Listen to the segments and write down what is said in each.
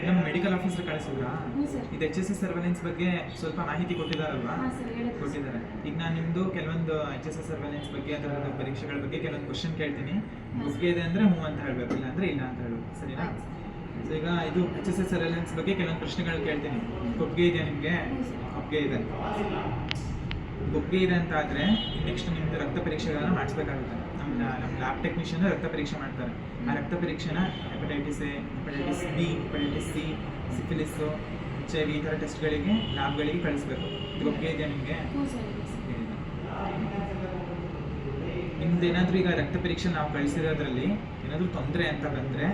ನಮ್ಮ medical officer ಕಳಿಸಿದ್ರಾ? ಹ್ಞೂ sir. ಇದು HSS ಸರ್ವೆಲೆನ್ಸ್ ಬಗ್ಗೆ ಸ್ವಲ್ಪ ಮಾಹಿತಿ ಕೊಟ್ಟಿದ್ದಾರಲ್ವಾ? ಹಾಂ ಸರ್, ಹೇಳಿದ್ರು. ಕೊಟ್ಟಿದ್ದಾರೆ. ಈಗ ನಾನು ನಿಮ್ಮದು ಕೆಲವೊಂದು HSS ಸರ್ವೆಲೆನ್ಸ್ ಬಗ್ಗೆ ಅದರದ್ದು ಪರೀಕ್ಷೆಗಳ ಬಗ್ಗೆ ಕೆಲವೊಂದು ಕ್ವಶನ್ ಕೇಳ್ತೀನಿ. ಒಪ್ಪಿಗೆ ಇದೆ ಅಂದರೆ ಹ್ಞೂ ಅಂತ ಹೇಳಬೇಕು, ಇಲ್ಲ ಅಂದರೆ ಇಲ್ಲ ಅಂತ ಹೇಳಬೇಕು, ಸರಿನಾ? ಸೊ ಈಗ ಇದು HSS ಸರ್ವೆಲೆನ್ಸ್ ಬಗ್ಗೆ ಕೆಲವೊಂದು ಪ್ರಶ್ನೆಗಳು ಕೇಳ್ತೀನಿ. ಒಪ್ಪಿಗೆ ಇದೆಯಾ ನಿಮಗೆ? ಒಪ್ಪಿಗೆ ಇದೆ. ಒಪ್ಪಿಗೆ ಇದೆ ಅಂತ ಆದರೆ ನೆಕ್ಸ್ಟ್ ನಿಮ್ಮದು ರಕ್ತ ಪರೀಕ್ಷೆಗಳನ್ನ ಮಾಡಿಸ್ಬೇಕಾಗುತ್ತೆ. ನಮ್ಮ ಲ್ಯಾಬ್ ಟೆಕ್ನಿಷಿಯನ್ ರಕ್ತ ಪರೀಕ್ಷೆ ಮಾಡ್ತಾರೆ. ಆ ರಕ್ತ ಪರೀಕ್ಷೆನ hepatitis A, hepatitis B, hepatitis C, syphilis, HIV ಈ ಥರ ಟೆಸ್ಟ್ಗಳಿಗೆ ಲ್ಯಾಬ್ಗಳಿಗೆ ಕಳಿಸ್ಬೇಕು. ಇದು ಒಪ್ಪಿಗೆ ಇದೆಯಾ ನಿಮಗೆ? ಹ್ಞೂ ಸರ್, ಇದೆ ಸರ್. ನಿಮ್ದು ಏನಾದರೂ ಈಗ ರಕ್ತ ಪರೀಕ್ಷೆ ನಾವು ಕಳಿಸಿರೋದ್ರಲ್ಲಿ ಏನಾದರೂ ತೊಂದರೆ ಅಂತ ಬಂದರೆ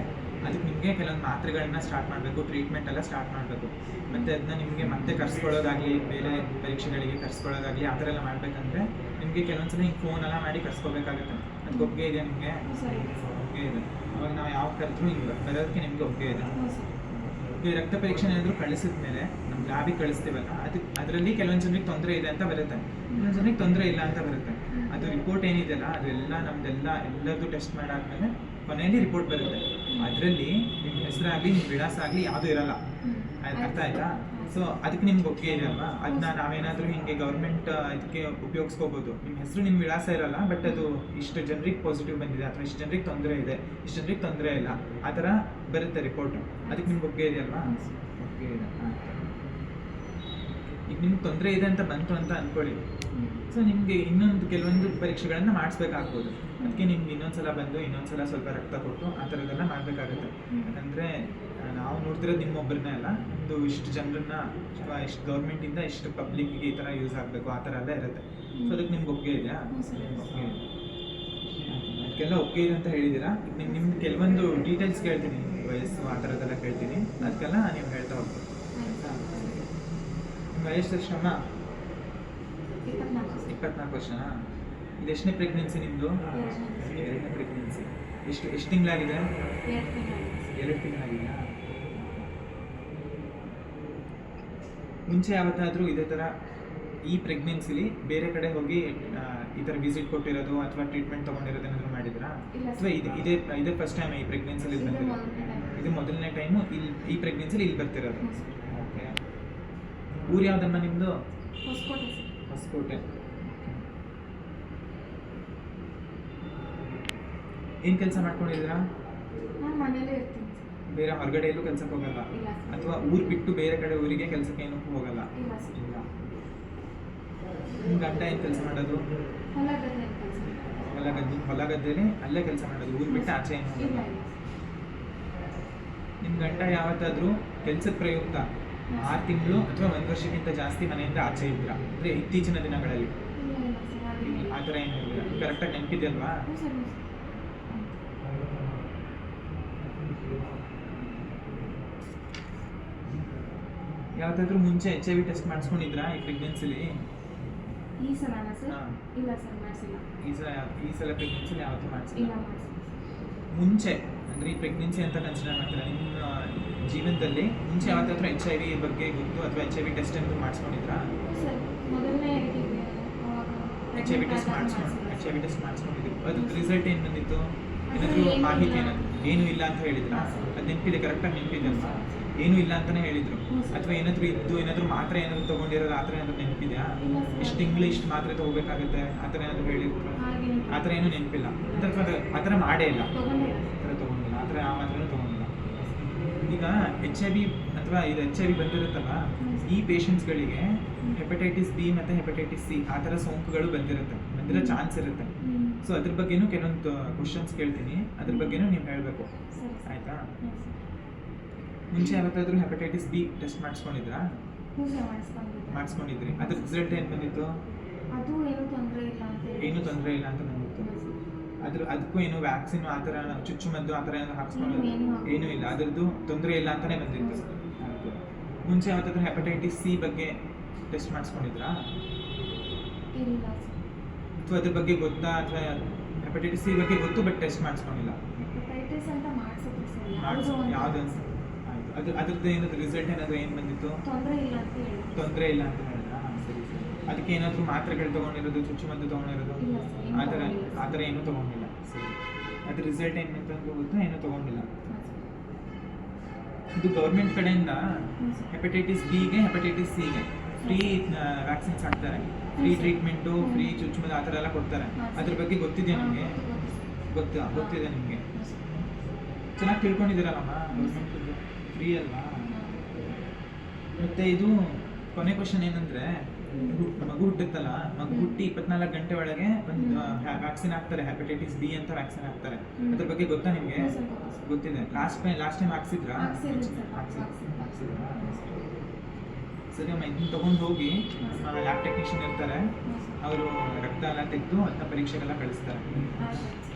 ಅದಕ್ಕೆ ನಿಮಗೆ ಕೆಲವೊಂದು ಮಾತ್ರೆಗಳನ್ನ ಸ್ಟಾರ್ಟ್ ಮಾಡಬೇಕು, ಟ್ರೀಟ್ಮೆಂಟ್ ಎಲ್ಲ ಸ್ಟಾರ್ಟ್ ಮಾಡಬೇಕು. ಮತ್ತು ಅದನ್ನ ನಿಮಗೆ ಮತ್ತೆ ಕರ್ಸ್ಕೊಳ್ಳೋದಾಗಲಿ, ಬೇರೆ ಪರೀಕ್ಷೆಗಳಿಗೆ ಕರ್ಸ್ಕೊಳ್ಳೋದಾಗಲಿ ಆ ಥರ ಎಲ್ಲ ಮಾಡಬೇಕಂದ್ರೆ ನಿಮಗೆ ಕೆಲವೊಂದ್ಸಲ ಹಿಂಗೆ ಫೋನ್ ಎಲ್ಲ ಮಾಡಿ ಕರ್ಸ್ಕೋಬೇಕಾಗುತ್ತೆ. ಅದಕ್ಕೆ ಒಪ್ಪಿಗೆ ಇದೆಯಾ ನಿಮಗೆ? ಹ್ಞೂ ಸರ್, ಇದೆ ಸರ್. ಒಪ್ಪಿಗೆ ಇದೆ. ಅವಾಗ ನಾವು ಯಾವ ಕರೆದ್ರೂ ಹಿಂಗೆ ಬರೋದಕ್ಕೆ ನಿಮಗೆ ಒಪ್ಪಿಗೆ ಇದೆ. ಹ್ಞೂ ಸರ್. ಈ ರಕ್ತ ಪರೀಕ್ಷೆ ಏನಾದರೂ ಕಳಿಸಿದ ಮೇಲೆ ನಮ್ಮ ಲ್ಯಾಬಿಗೆ ಕಳಿಸ್ತೀವಲ್ಲ, ಅದರಲ್ಲಿ ಕೆಲವೊಂದು ಜನರಿಗೆ ತೊಂದರೆ ಇದೆ ಅಂತ ಬರುತ್ತೆ, ಕೆಲವೊಂದು ಜನರಿಗೆ ತೊಂದರೆ ಇಲ್ಲ ಅಂತ ಬರುತ್ತೆ. ಅದು ರಿಪೋರ್ಟ್ ಏನಿದೆಯಲ್ಲ ಅದೆಲ್ಲ ಎಲ್ಲದೂ ಟೆಸ್ಟ್ ಮಾಡಾದ್ಮೇಲೆ ಕೊನೆಯಲ್ಲಿ ರಿಪೋರ್ಟ್ ಬರುತ್ತೆ. ಅದರಲ್ಲಿ ನಿಮ್ಮ ಹೆಸರಾಗಲಿ ನಿಮ್ಮ ವಿಳಾಸ ಆಗಲಿ ಯಾವುದೂ ಇರಲ್ಲ. ಅರ್ಥ ಆಯ್ತಾ? ಸೊ ಅದಕ್ಕೆ ನಿಮ್ಗೆ ಒಪ್ಪಿಗೆ ಇದೆ ಅಲ್ವಾ? ಅದನ್ನ ನಾವೇನಾದರೂ ಹಿಂಗೆ ಗೌರ್ಮೆಂಟ್ ಇದಕ್ಕೆ ಉಪಯೋಗಿಸ್ಕೋಬೋದು. ನಿಮ್ಮ ಹೆಸರು ನಿಮ್ಮ ವಿಳಾಸ ಇರಲ್ಲ, ಬಟ್ ಅದು ಇಷ್ಟು ಜನರಿಗೆ ಪಾಸಿಟಿವ್ ಬಂದಿದೆ ಅಥವಾ ಇಷ್ಟು ಜನರಿಗೆ ತೊಂದರೆ ಇದೆ, ಇಷ್ಟು ಜನರಿಗೆ ತೊಂದರೆ ಇಲ್ಲ, ಆ ಥರ ಬರುತ್ತೆ ರಿಪೋರ್ಟು. ಅದಕ್ಕೆ ನಿಮ್ಗೆ ಒಪ್ಪಿಗೆ ಇದೆ ಅಲ್ವಾ? ಒಪ್ಪಿಗೆ ಇದೆ. ಈಗ ನಿಮ್ಗೆ ತೊಂದರೆ ಇದೆ ಅಂತ ಬಂತು ಅಂತ ಅಂದ್ಕೊಳ್ಳಿ. ಸೊ ನಿಮಗೆ ಇನ್ನೊಂದು ಕೆಲವೊಂದು ಪರೀಕ್ಷೆಗಳನ್ನು ಮಾಡಿಸ್ಬೇಕಾಗ್ಬೋದು. ಅದಕ್ಕೆ ನಿಮ್ಗೆ ಇನ್ನೊಂದ್ಸಲ ಬಂದು ಇನ್ನೊಂದ್ಸಲ ಸ್ವಲ್ಪ ರಕ್ತ ಕೊಟ್ಟು ಆ ಥರದ್ದೆಲ್ಲ ಮಾಡಬೇಕಾಗುತ್ತೆ. ಯಾಕಂದರೆ ನಾವು ನೋಡ್ತಿರೋದು ನಿಮ್ಮೊಬ್ಬರನ್ನೇ ಅಲ್ಲ, ಒಂದು ಇಷ್ಟು ಜನರನ್ನ ಅಥವಾ ಇಷ್ಟು ಗೌರ್ಮೆಂಟಿಂದ ಇಷ್ಟು ಪಬ್ಲಿಕ್ಗೆ ಈ ಥರ ಯೂಸ್ ಆಗಬೇಕು, ಆ ಥರ ಎಲ್ಲ ಇರುತ್ತೆ. ಸೊ ಅದಕ್ಕೆ ನಿಮ್ಗೆ ಒಪ್ಪಿಗೆ ಇದೆಯಾ? ಒಪ್ಪಿಗೆ ಇದೆ. ಅದಕ್ಕೆಲ್ಲ ಒಪ್ಪಿಗೆ ಇದೆ ಅಂತ ಹೇಳಿದ್ದೀರಾ. ನಿಮ್ಗೆ ಕೆಲವೊಂದು ಡೀಟೇಲ್ಸ್ ಕೇಳ್ತೀನಿ, ವಯಸ್ಸು ಆ ಥರದ್ದೆಲ್ಲ ಕೇಳ್ತೀನಿ. ಅದಕ್ಕೆಲ್ಲ ನೀವು ಹೇಳ್ತಾ ಹೋಗ್ತೀವಿ. ನಿಮ್ಮ ವಯಸ್ಸು ಎಷ್ಟಮ್ಮ? 24 ವರ್ಷನಾ? ಇದು ಎಷ್ಟನೇ ಪ್ರೆಗ್ನೆನ್ಸಿ ನಿಮ್ಮದು? 2ನೇ ಪ್ರೆಗ್ನೆನ್ಸಿ. ಎಷ್ಟು ತಿಂಗಳಾಗಿದೆ? 2 ತಿಂಗಳಾಗಿದೆಯಾ? ಮುಂಚೆ ಯಾವತ್ತಾದರೂ ಇದೇ ಥರ ಈ ಪ್ರೆಗ್ನೆನ್ಸಿಲಿ ಬೇರೆ ಕಡೆ ಹೋಗಿ ಈ ಥರ ವಿಸಿಟ್ ಕೊಟ್ಟಿರೋದು ಅಥವಾ ಟ್ರೀಟ್ಮೆಂಟ್ ತೊಗೊಂಡಿರೋದು ಏನಾದರೂ ಮಾಡಿದ್ರಾ? ಅಥವಾ ಇದೇ ಫಸ್ಟ್ ಟೈಮ್ ಈ ಪ್ರೆಗ್ನೆನ್ಸಿಲಿ ಬಂದಿರೋದು? ಇದು ಮೊದಲನೇ ಟೈಮು ಈ ಪ್ರೆಗ್ನೆನ್ಸಿಲಿ ಇಲ್ಲಿ ಬರ್ತಿರೋದು. ಓಕೆ. ಊರು ಯಾವುದಮ್ಮ ನಿಮ್ಮದು? ಹೊಸಕೋಟೆ. ಏನು ಕೆಲಸ ಮಾಡ್ಕೊಂಡಿದ್ದೀರಾ? ನಾನು ಮನೇಲೇ ಇರ್ತೀನಿ. ಬೇರೆ ಹೊರಗಡೆ ಎಲ್ಲೂ ಕೆಲಸಕ್ಕೆ ಹೋಗಲ್ಲ? ಇಲ್ಲ. ಅಥವಾ ಊರು ಬಿಟ್ಟು ಬೇರೆ ಕಡೆ ಊರಿಗೆ ಕೆಲಸಕ್ಕೆ ಏನೂ ಹೋಗಲ್ಲ? ಇಲ್ಲ ಸರ್. ಇಲ್ಲ. ನಿಮ್ಮ ಗಂಡ ಏನು ಕೆಲಸ ಮಾಡೋದು? ಹೊಲ ಗದ್ದೆಲಿ ಅಲ್ಲೇ ಕೆಲಸ ಮಾಡೋದು, ಊರು ಬಿಟ್ಟು ಆಚೆ ಏನು ಹೋಗಲ್ಲ? ನಿಮ್ಮ ಗಂಡ ಯಾವತ್ತಾದರೂ ಕೆಲಸದ ಪ್ರಯುಕ್ತ 6 ತಿಂಗಳು ಅಥವಾ 1 ವರ್ಷಕ್ಕಿಂತ ಜಾಸ್ತಿ ಮನೆಯಿಂದ ಆಚೆ ಇದ್ರಾ? ಅಂದರೆ ಇತ್ತೀಚಿನ ದಿನಗಳಲ್ಲಿ ಆ ಥರ ಏನು ಇರಲಿಲ್ಲ? ಕರೆಕ್ಟಾಗಿ ನೆನಪಿದೆ ಅಲ್ವಾ? ಯಾವತ್ತಾದ್ರೂ ಮುಂಚೆ HIV ಟೆಸ್ಟ್ ಮಾಡಿಸ್ಕೊಂಡಿದ್ರಾ ಈ ಪ್ರೆಗ್ನೆನ್ಸಿಲಿ? ಈ ಸಲನಾ ಸರ್? ಇಲ್ಲ ಸರ್, ಮಾಡಿಸಿಲ್ಲ. ಈ ಸಲ ಪ್ರೆಗ್ನೆನ್ಸಿಲಿ ಯಾವತ್ತೂ ಮಾಡಿಸಿಲ್ಲ? ಇಲ್ಲ, ಮಾಡಿಸಿಲ್ಲ. ಮುಂಚೆ ಅಂದರೆ ಈ ಪ್ರೆಗ್ನೆನ್ಸಿ ಅಂತ ಕನ್ಸಿಡರ್ ಮಾಡ್ತೀರಾ ನಿಮ್ಮ ಜೀವನದಲ್ಲಿ? ಮುಂಚೆ ಯಾವತ್ತಾದ್ರೂ HIV ಬಗ್ಗೆ ಗೊತ್ತು ಅಥವಾ HIV ಟೆಸ್ಟ್ ಏನಾದರೂ ಮಾಡಿಸ್ಕೊಂಡಿದ್ರಾ? ಸರ್, ಮೊದಲನೇ HIV ಟೆಸ್ಟ್ ಮಾಡಿಸ್ಕೊಂಡಿದ್ರು. ಅದ್ರ ರಿಸಲ್ಟ್ ಏನು ಬಂದಿತ್ತು? ಏನಾದರೂ ಮಾಹಿತಿ ಏನೂ ಇಲ್ಲ ಅಂತ ಹೇಳಿದ್ರಾ? ಅದು ನೆನಪಿದೆ, ಕರೆಕ್ಟಾಗಿ ನೆನಪಿದೆ ಅಲ್ವಾ? ಏನೂ ಇಲ್ಲ ಅಂತಲೇ ಹೇಳಿದರು. ಅಥವಾ ಏನಾದರೂ ಮಾತ್ರೆ ಏನಾದರೂ ತೊಗೊಂಡಿರೋದು ಆ ಥರ ಏನಾದರೂ ನೆನಪಿದೆಯಾ? ಇಷ್ಟು ತಿಂಗಳು ಇಷ್ಟು ಮಾತ್ರೆ ತೊಗೋಬೇಕಾಗುತ್ತೆ ಆ ಥರ ಏನಾದರೂ ಹೇಳಿದ್ರು? ಆ ಥರ ಏನೂ ನೆನಪಿಲ್ಲ. ಅಥವಾ ಆ ಥರ ಮಾಡೇ ಇಲ್ಲ? ಆ ಥರ ತೊಗೊಂಡಿಲ್ಲ, ಆ ಥರ ಆ ಮಾತ್ರೆನೂ ತೊಗೊಂಡಿಲ್ಲ. ಈಗ HIV ಅಥವಾ ಇದು HIV ಬಂದಿರುತ್ತಲ್ಲ, ಈ ಪೇಷಂಟ್ಸ್ಗಳಿಗೆ ಹೆಪಟೈಟಿಸ್ ಬಿ ಮತ್ತು ಹೆಪಟೈಟಿಸ್ ಸಿ ಆ ಥರ ಸೋಂಕುಗಳು ಬಂದಿರೋ ಚಾನ್ಸ್ ಇರುತ್ತೆ. ಸೊ ಅದ್ರ ಬಗ್ಗೆನೂ ಕೆಲವೊಂದು ಕ್ವಶನ್ಸ್ ಕೇಳ್ತೀನಿ, ಅದ್ರ ಬಗ್ಗೆನೂ ನೀವು ಹೇಳಬೇಕು, ಆಯಿತಾ? ಮುಂಚೆ ಯಾವತ್ತಾದರೂ ಹೆಪಟೈಟಿಸ್ ಬಿ ಟೆಸ್ಟ್ ಮಾಡಿಸ್ಕೊಂಡಿದ್ರಾ? ಮಾಡಿಸ್ಕೊಂಡಿದ್ರಿ. ಅದ್ರ ರಿಸಲ್ಟ್ ಏನು ಬಂದಿತ್ತು? ಅದು ಏನೂ ತೊಂದರೆ ಇಲ್ಲ ಅಂತ ಬಂದಿತ್ತು. ಅದಕ್ಕೂ ಏನು ವ್ಯಾಕ್ಸಿನ್ ಆ ಥರ ಚುಚ್ಚುಮದ್ದು ಆ ಥರ ಏನೋ ಹಾಕ್ಸ್ಕೊಂಡು ಏನೂ ಇಲ್ಲ, ಅದರದ್ದು ತೊಂದರೆ ಇಲ್ಲ ಅಂತಲೇ ಬಂದಿತ್ತು. ಮುಂಚೆ ಯಾವತ್ತಾದ್ರೂ ಹೆಪಟೈಟಿಸ್ ಸಿ ಬಗ್ಗೆ ಟೆಸ್ಟ್ ಮಾಡಿಸ್ಕೊಂಡಿದ್ರಾ? ಅಥವಾ ಅದ್ರ ಬಗ್ಗೆ ಗೊತ್ತಾ? ಅಥವಾ ಹೆಪಟೈಟಿಸ್ ಸಿ ಬಗ್ಗೆ ಗೊತ್ತು ಬಟ್ ಟೆಸ್ಟ್ ಮಾಡಿಸ್ಕೊಂಡಿಲ್ಲ? ಯಾವುದು ಆಯಿತು. ಅದ್ರದ್ದು ಏನಾದರೂ ರಿಸಲ್ಟ್ ಏನಾದರೂ ಏನು ಬಂದಿತ್ತು? ತೊಂದರೆ ಇಲ್ಲ ಅಂತ ಹೇಳಿದ್ರಾ? ಸರಿ. ಅದಕ್ಕೆ ಏನಾದರೂ ಮಾತ್ರೆಗಳು ತೊಗೊಂಡಿರೋದು, ಚುಚ್ಚುಮದ್ದು ತೊಗೊಂಡಿರೋದು ಆ ಥರ ಏನೂ ತೊಗೊಂಡಿಲ್ಲ? ಸರಿ. ಅದ್ರ ರಿಸಲ್ಟ್ ಏನು ಅಂತ ಗೊತ್ತು, ಏನೂ ತೊಗೊಂಡಿಲ್ಲ. ಇದು ಗೌರ್ಮೆಂಟ್ ಕಡೆಯಿಂದ ಹ್ಞೂ ಸರ್. ಹೆಪಟೈಟಿಸ್ ಬಿಗೆ ಹೆಪಟೈಟಿಸ್ ಸಿಗೆ ಫ್ರೀ ವ್ಯಾಕ್ಸಿನ್ಸ್ ಹಾಕ್ತಾರೆ, ಫ್ರೀ ಹ್ಞೂ ಸರ್. ಟ್ರೀಟ್ಮೆಂಟು, ಹ್ಞೂ. ಫ್ರೀ ಚುಚ್ಚುಮದ್ದು ಆ ಥರ ಎಲ್ಲ ಕೊಡ್ತಾರೆ. ಹಾಂ ಸರ್. ಅದ್ರ ಬಗ್ಗೆ ಗೊತ್ತಿದೆಯಾ ಹಾಂ, ನಿಮಗೆ? ಗೊತ್ತು ಸರ್. ಗೊತ್ತಿದೆ ನಿಮಗೆ? ಹ್ಞೂ ಸರ್. ಚೆನ್ನಾಗಿ ತಿಳ್ಕೊಂಡಿದ್ದೀರಲ್ಲಮ್ಮ, ಹ್ಞೂ ಸರ್. ಗೌರ್ಮೆಂಟ್ ಫ್ರೀ ಅಲ್ವಾ? ಹಾಂ. ಮತ್ತೆ ಇದು ಕೊನೆ ಕ್ವಶನ್ ಏನಂದ್ರೆ, ಮಗು ಹುಟ್ಟುತ್ತಲ್ಲ, ಮಗು ಹುಟ್ಟಿ 24 ಗಂಟೆ ಒಳಗೆ ಒಂದು ವ್ಯಾಕ್ಸಿನ್ ಹಾಕ್ತಾರೆ, ಹೆಪಟೈಟಿಸ್ ಬಿ ಅಂತ ವ್ಯಾಕ್ಸಿನ್ ಹಾಕ್ತಾರೆ. ಹ್ಮ್. ಅದ್ರ ಬಗ್ಗೆ ಗೊತ್ತಾ ನಿಮಗೆ? ಹ್ಞೂ ಸರ್, ಗೊತ್ತು ಸರ್. ಗೊತ್ತಿದೆ. ಲಾಸ್ಟ್ ಟೈಮ್ ಹಾಕ್ಸಿದ್ರಾ? ಹಾಕ್ಸಿದ್ದೀನಿ ಸರ್. ಹಾಕ್ಸಿದ್ರಾ? ಹ್ಞೂ ಸರ್. ಸರಿ ಅಮ್ಮ, ಇದನ್ನ ತಗೊಂಡು ಹೋಗಿ ಹಾಂ. ಲ್ಯಾಬ್ ಟೆಕ್ನಿಷಿಯನ್ ಇರ್ತಾರೆ, ಹ್ಞೂ ಸರ್. ಅವರು ರಕ್ತ ಎಲ್ಲ ತೆಗೆದು ಅದನ್ನ ಪರೀಕ್ಷೆಗೆಲ್ಲ ಕಳಿಸ್ತಾರೆ. ಆಯ್ತು.